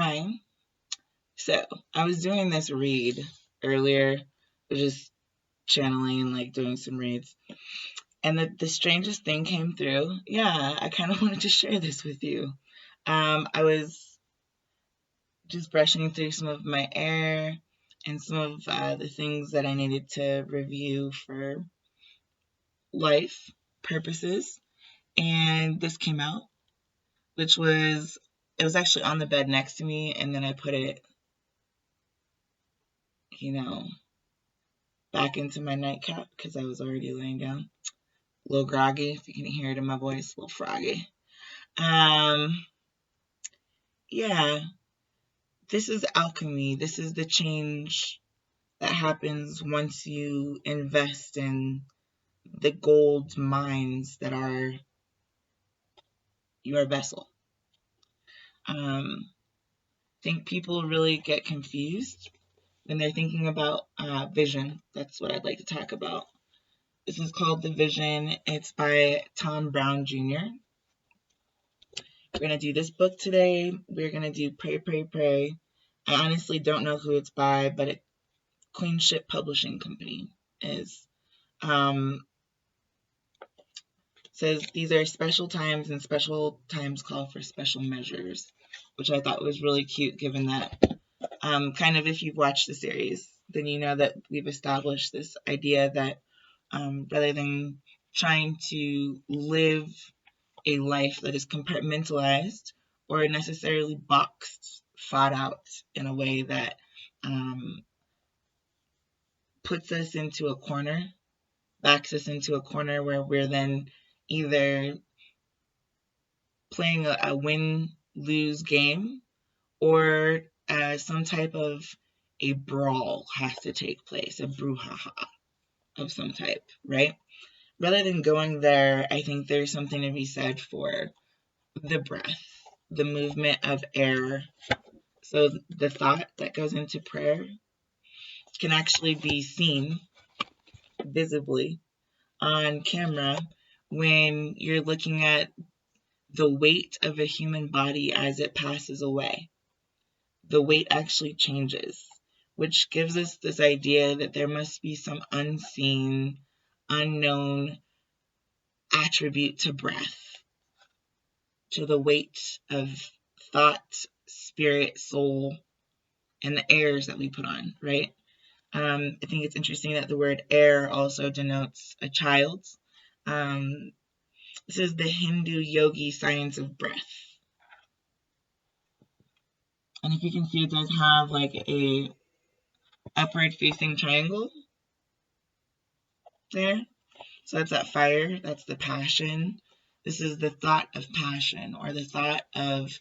Hi. So I was doing this read earlier, just channeling and like doing some reads, and the strangest thing came through. Yeah, I kind of wanted to share this with you. I was just brushing through some of my air and some of the things that I needed to review for life purposes, and this came out, which was it was actually on the bed next to me, and then I put it, you know, back into my nightcap because I was already laying down. A little groggy, if you can hear it in my voice, a little froggy. Um, yeah, this is alchemy. This is the change that happens once you invest in the gold mines that are your vessel. I think people really get confused when they're thinking about vision. That's what I'd like to talk about. This is called The Vision. It's by Tom Brown Jr. We're going to do this book today. We're going to do Pray, Pray, Pray. I honestly don't know who it's by, but it Queenship Publishing Company is. Says these are special times and special times call for special measures, which I thought was really cute given that kind of if you've watched the series, then you know that we've established this idea that rather than trying to live a life that is compartmentalized or necessarily boxed, thought out in a way that puts us into a corner, backs us into a corner where we're then either playing a win-lose game or some type of a brawl has to take place, a brouhaha of some type, right? Rather than going there, I think there's something to be said for the breath, the movement of air. So the thought that goes into prayer can actually be seen visibly on camera when you're looking at the weight of a human body as it passes away. The weight actually changes, which gives us this idea that there must be some unseen, unknown attribute to breath, to the weight of thought, spirit, soul, and the airs that we put on, right? I think it's interesting that the word air also denotes a child. This is the Hindu yogi science of breath. And if you can see, it does have like a upward facing triangle there. So that's that fire, that's the passion. This is the thought of passion or the thought of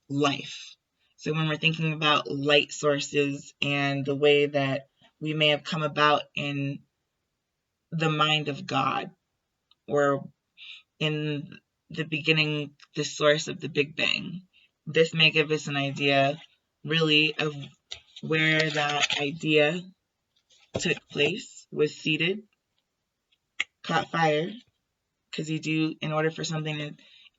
life. So when we're thinking about light sources and the way that we may have come about in the mind of God or in the beginning, the source of the Big Bang, this may give us an idea really of where that idea took place, was seated, caught fire, because in order for something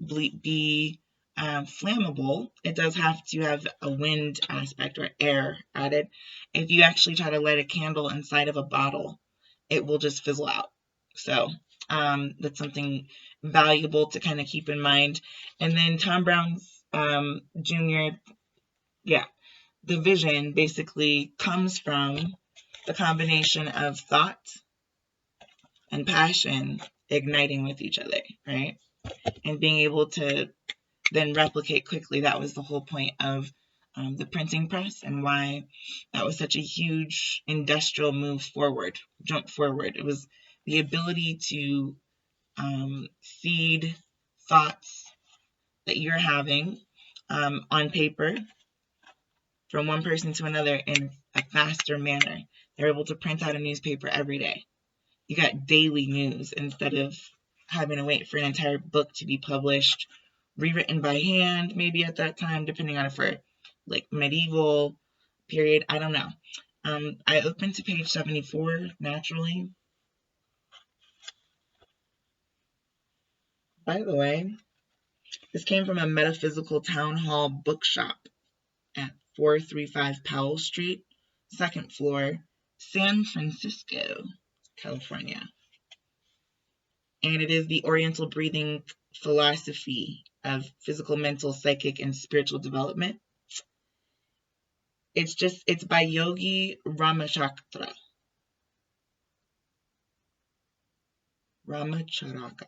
to be flammable, it does have to have a wind aspect or air added. If you actually try to light a candle inside of a bottle, it will just fizzle out. So that's something valuable to kind of keep in mind. And then Tom Brown's Jr., the vision basically comes from the combination of thought and passion igniting with each other, right? And being able to then replicate quickly. That was the whole point of the printing press and why that was such a huge industrial jump forward. It was the ability to feed thoughts that you're having on paper from one person to another in a faster manner. They're able to print out a newspaper every day. You got daily news instead of having to wait for an entire book to be published, rewritten by hand, maybe at that time, depending on if we're like medieval period. I don't know. I opened to page 74 naturally. By the way, this came from a metaphysical town hall bookshop 435 Powell Street, 2nd floor, San Francisco, California. And it is the Oriental breathing philosophy of physical, mental, psychic, and spiritual development. It's by Yogi Ramacharaka. Ramacharaka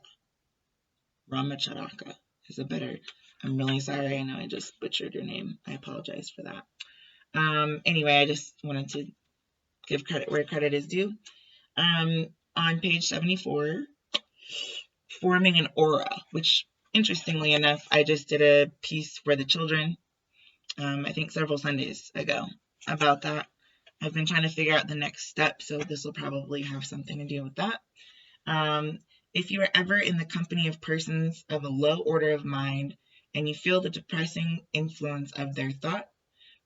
is a better. I'm really sorry. I know I just butchered your name. I apologize for that. Anyway, I just wanted to give credit where credit is due. On page 74, forming an aura, which interestingly enough, I just did a piece for the children, I think several Sundays ago about that. I've been trying to figure out the next step, so this will probably have something to do with that. If you are ever in the company of persons of a low order of mind and you feel the depressing influence of their thought,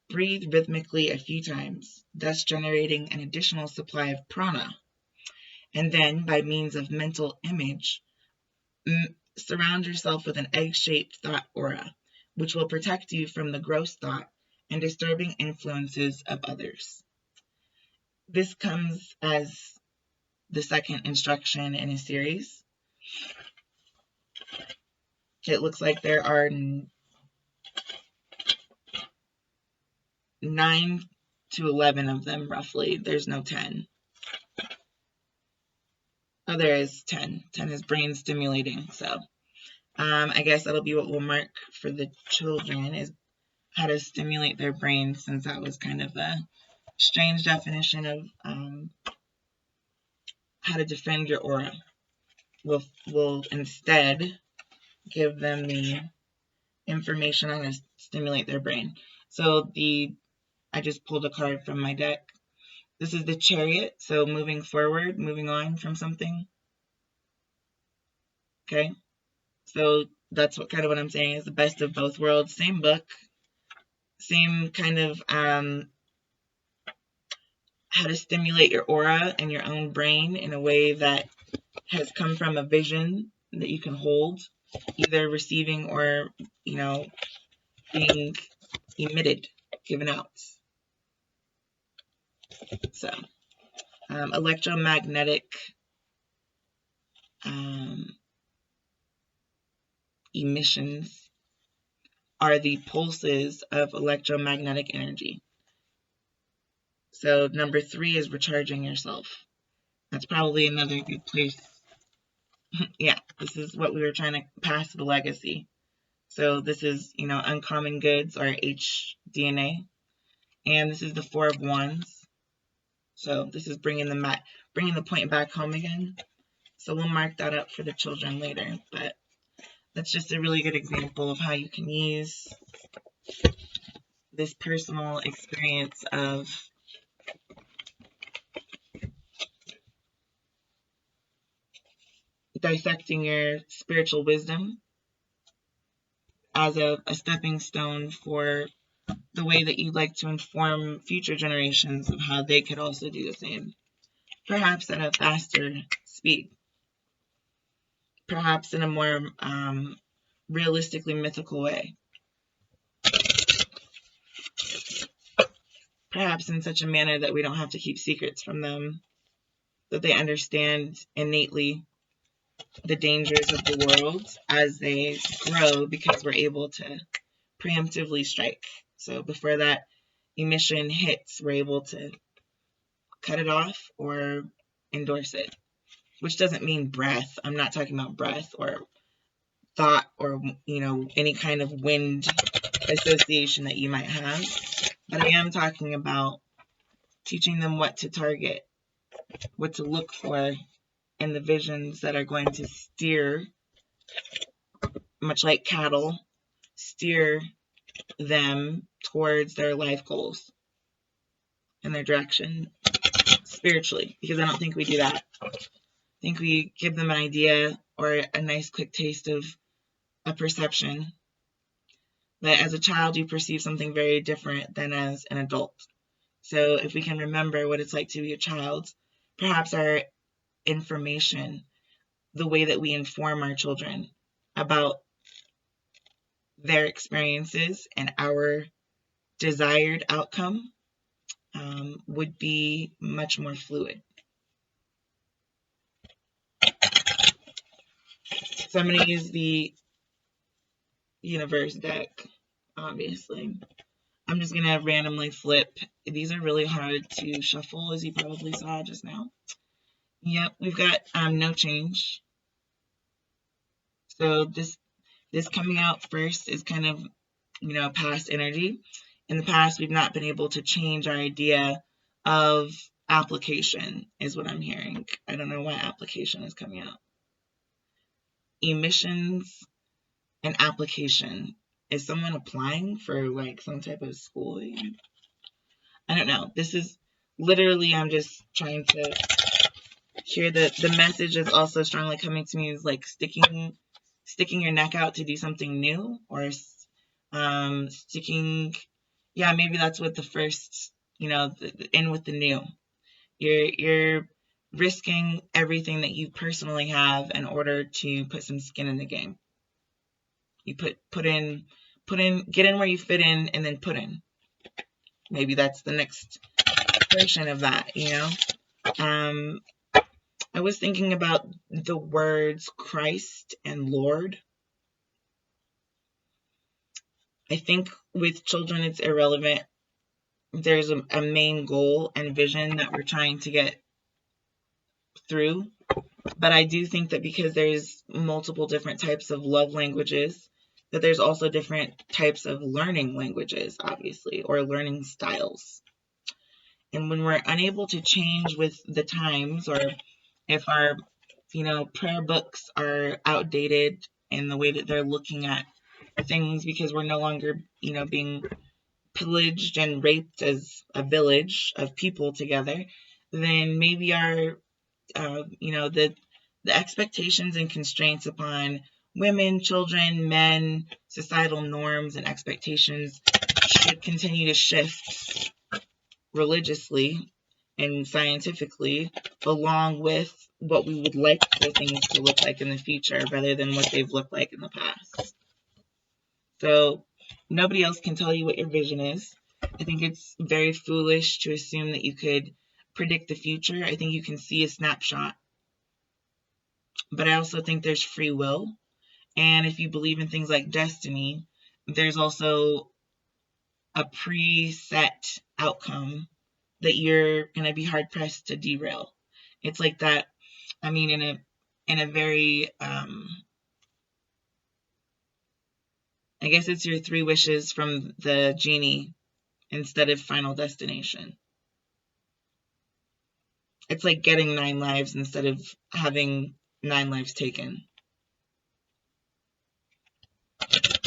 breathe rhythmically a few times, thus generating an additional supply of prana. And then, by means of mental image, surround yourself with an egg-shaped thought aura, which will protect you from the gross thought and disturbing influences of others. This comes as the second instruction in a series. It looks like there are 9 to 11 of them, roughly. There's no 10. Oh, there is 10. 10 is brain stimulating. So I guess that'll be what we'll mark for the children, is how to stimulate their brain, since that was kind of a strange definition of how to defend your aura. We'll instead give them the information on how to stimulate their brain. So I just pulled a card from my deck. This is the Chariot, so moving forward, moving on from something. Okay, so that's what I'm saying is the best of both worlds. Same book, same kind of how to stimulate your aura and your own brain in a way that has come from a vision that you can hold, either receiving or, being emitted, given out. So, electromagnetic emissions are the pulses of electromagnetic energy. So number 3 is recharging yourself. That's probably another good place. Yeah, this is what we were trying to pass the legacy. So this is, uncommon goods, or HDNA. And this is the 4 of Wands. So this is bringing the point back home again. So we'll mark that up for the children later. But that's just a really good example of how you can use this personal experience of dissecting your spiritual wisdom as a stepping stone for the way that you'd like to inform future generations of how they could also do the same. Perhaps at a faster speed. Perhaps in a more realistically mythical way. Perhaps in such a manner that we don't have to keep secrets from them, that they understand innately the dangers of the world as they grow, because we're able to preemptively strike. So before that emission hits, we're able to cut it off or endorse it, which doesn't mean breath. I'm not talking about breath or thought or, any kind of wind association that you might have, but I am talking about teaching them what to target, what to look for in the visions that are going to steer, much like cattle, steer them towards their life goals and their direction spiritually, because I don't think we do that. I think we give them an idea or a nice quick taste of a perception, but as a child you perceive something very different than as an adult. So if we can remember what it's like to be a child, perhaps our information, the way that we inform our children about their experiences and our desired outcome would be much more fluid. So I'm going to use the universe deck, obviously. I'm just going to randomly flip. These are really hard to shuffle, as you probably saw just now. Yep, we've got no change. So this coming out first is kind of, past energy. In the past, we've not been able to change our idea of application, is what I'm hearing. I don't know why application is coming out. Emissions and application. Is someone applying for like some type of schooling? I don't know. This is literally, I'm just trying to hear the message is also strongly coming to me is like sticking your neck out to do something new, or sticking, yeah, maybe that's what the first, in with the new. You're risking everything that you personally have in order to put some skin in the game. You put in, get in where you fit in, and then put in. Maybe that's the next version of that, I was thinking about the words Christ and Lord. I think with children, it's irrelevant. There's a main goal and vision that we're trying to get through. But I do think that because there's multiple different types of love languages, that there's also different types of learning languages, obviously, or learning styles. And when we're unable to change with the times, or if our, prayer books are outdated in the way that they're looking at things because we're no longer, being pillaged and raped as a village of people together, then maybe our, the expectations and constraints upon women, children, men, societal norms and expectations should continue to shift religiously and scientifically along with what we would like for things to look like in the future rather than what they've looked like in the past. So nobody else can tell you what your vision is. I think it's very foolish to assume that you could predict the future. I think you can see a snapshot. But I also think there's free will. And if you believe in things like destiny, there's also a preset outcome that you're going to be hard pressed to derail. It's like that. I mean, in a very, I guess it's your 3 wishes from the genie instead of Final Destination. It's like getting 9 lives instead of having 9 lives taken.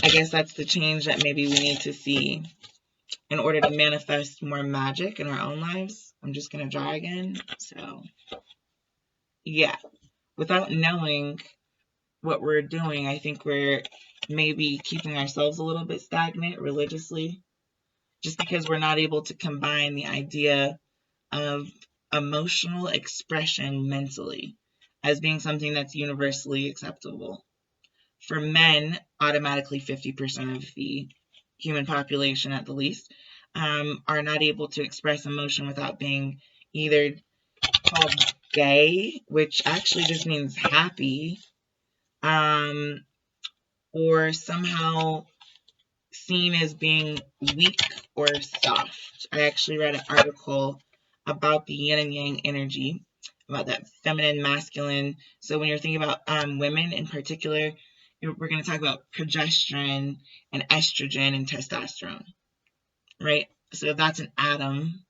I guess that's the change that maybe we need to see in order to manifest more magic in our own lives. I'm just going to draw again. So, yeah. Without knowing what we're doing, I think we're maybe keeping ourselves a little bit stagnant religiously, just because we're not able to combine the idea of emotional expression mentally as being something that's universally acceptable. For men, automatically 50% of the human population at the least are not able to express emotion without being either called gay, which actually just means happy, or somehow seen as being weak or soft. I actually read an article about the yin and yang energy, about that feminine, masculine. So when you're thinking about women in particular, we're going to talk about progesterone and estrogen and testosterone, right? So that's an atom,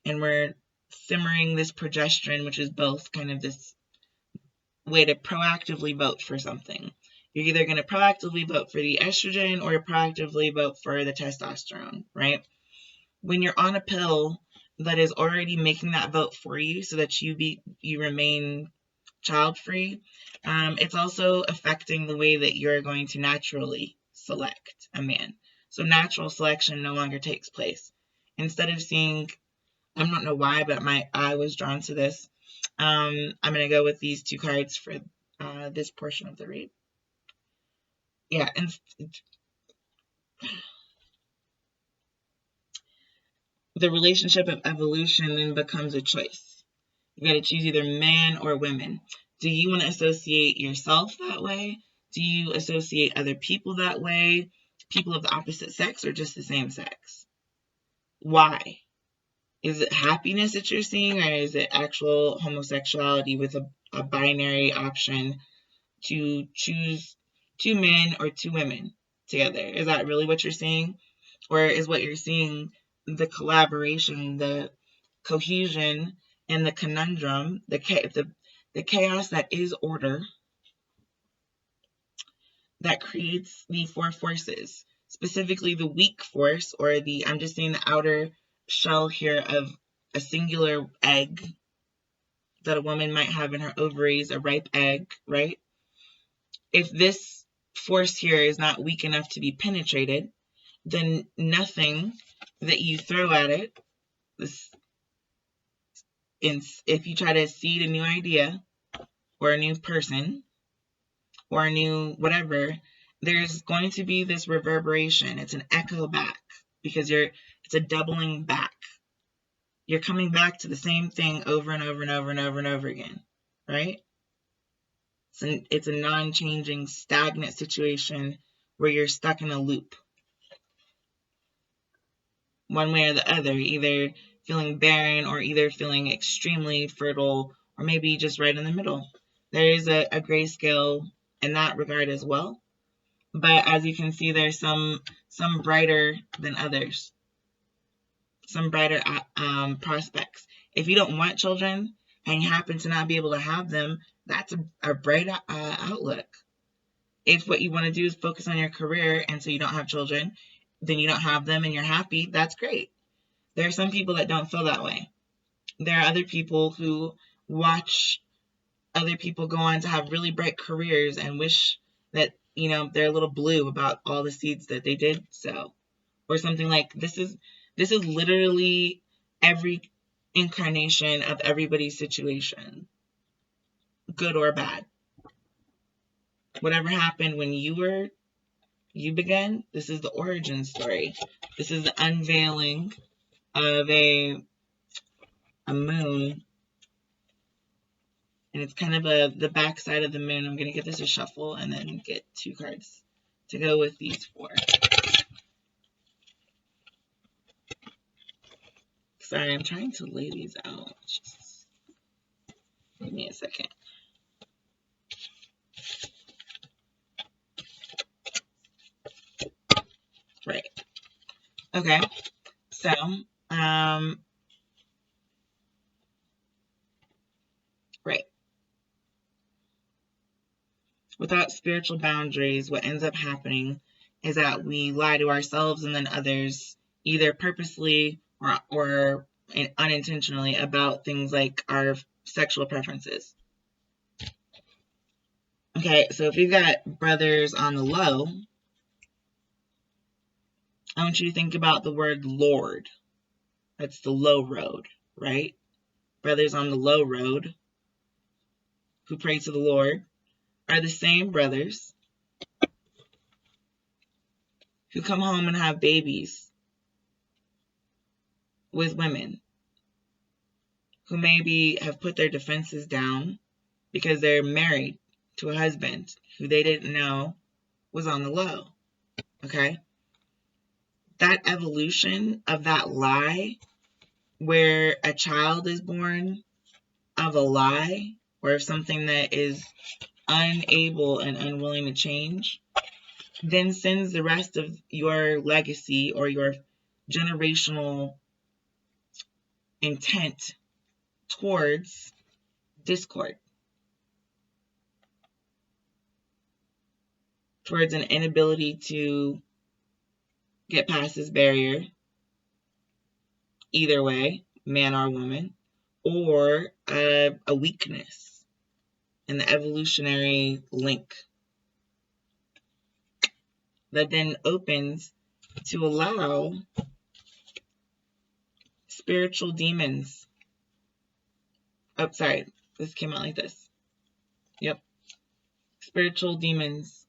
and we're simmering this progesterone, which is both kind of this way to proactively vote for something. You're either going to proactively vote for the estrogen or proactively vote for the testosterone, right? When you're on a pill that is already making that vote for you so that you remain child-free, it's also affecting the way that you're going to naturally select a man. So natural selection no longer takes place. Instead of seeing, I don't know why, but my eye was drawn to this. I'm going to go with these 2 cards for this portion of the read. Yeah, and the relationship of evolution then becomes a choice. You got to choose either man or women. Do you want to associate yourself that way? Do you associate other people that way? People of the opposite sex or just the same sex? Why? Is it happiness that you're seeing, or is it actual homosexuality with a binary option to choose two men or two women together? Is that really what you're seeing? Or is what you're seeing the collaboration, the cohesion, and the conundrum, the chaos that is order that creates the four forces, specifically the weak force, or I'm just saying the outer shell here of a singular egg that a woman might have in her ovaries, a ripe egg, right? If this force here is not weak enough to be penetrated, then nothing that you throw at it, if you try to seed a new idea or a new person or a new whatever, there's going to be this reverberation. It's an echo back because it's a doubling back. You're coming back to the same thing over and over and over and over and over again, right? It's a non-changing, stagnant situation where you're stuck in a loop. One way or the other, either feeling barren or either feeling extremely fertile or maybe just right in the middle. There is a grayscale in that regard as well. But as you can see, there's some brighter than others, some brighter prospects. If you don't want children and you happen to not be able to have them, that's a bright outlook. If what you want to do is focus on your career and so you don't have children, then you don't have them and you're happy, that's great. There are some people that don't feel that way. There are other people who watch other people go on to have really bright careers and wish that, they're a little blue about all the seeds that they did sow. Or something like this is literally every incarnation of everybody's situation, good or bad. Whatever happened when you began, this is the origin story. This is the unveiling of a moon. And it's kind of the back side of the moon. I'm going to give this a shuffle and then get 2 cards to go with these 4. Sorry, I'm trying to lay these out. Just give me a second. Right. Okay. So, right. Without spiritual boundaries, what ends up happening is that we lie to ourselves and then others, either purposely or unintentionally, about things like our sexual preferences. Okay, so if you've got brothers on the low, I want you to think about the word Lord. That's the low road, right? Brothers on the low road who pray to the Lord are the same brothers who come home and have babies with women who maybe have put their defenses down because they're married to a husband who they didn't know was on the low, okay? That evolution of that lie, where a child is born of a lie or of something that is unable and unwilling to change, then sends the rest of your legacy or your generational intent towards discord, towards an inability to get past this barrier, either way, man or woman, or a weakness in the evolutionary link that then opens to allow spiritual demons. Oh, sorry, this came out like this. Yep. Spiritual demons.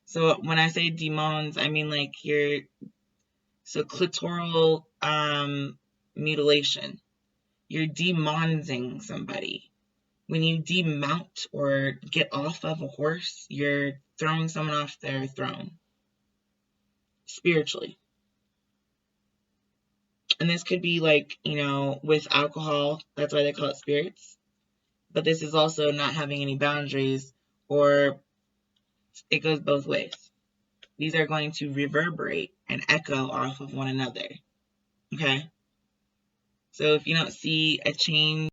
So when I say demons, I mean like so clitoral mutilation. You're demonizing somebody. When you demount or get off of a horse, you're throwing someone off their throne, spiritually. And this could be like, with alcohol, that's why they call it spirits. But this is also not having any boundaries, or it goes both ways. These are going to reverberate and echo off of one another. Okay? So if you don't see a change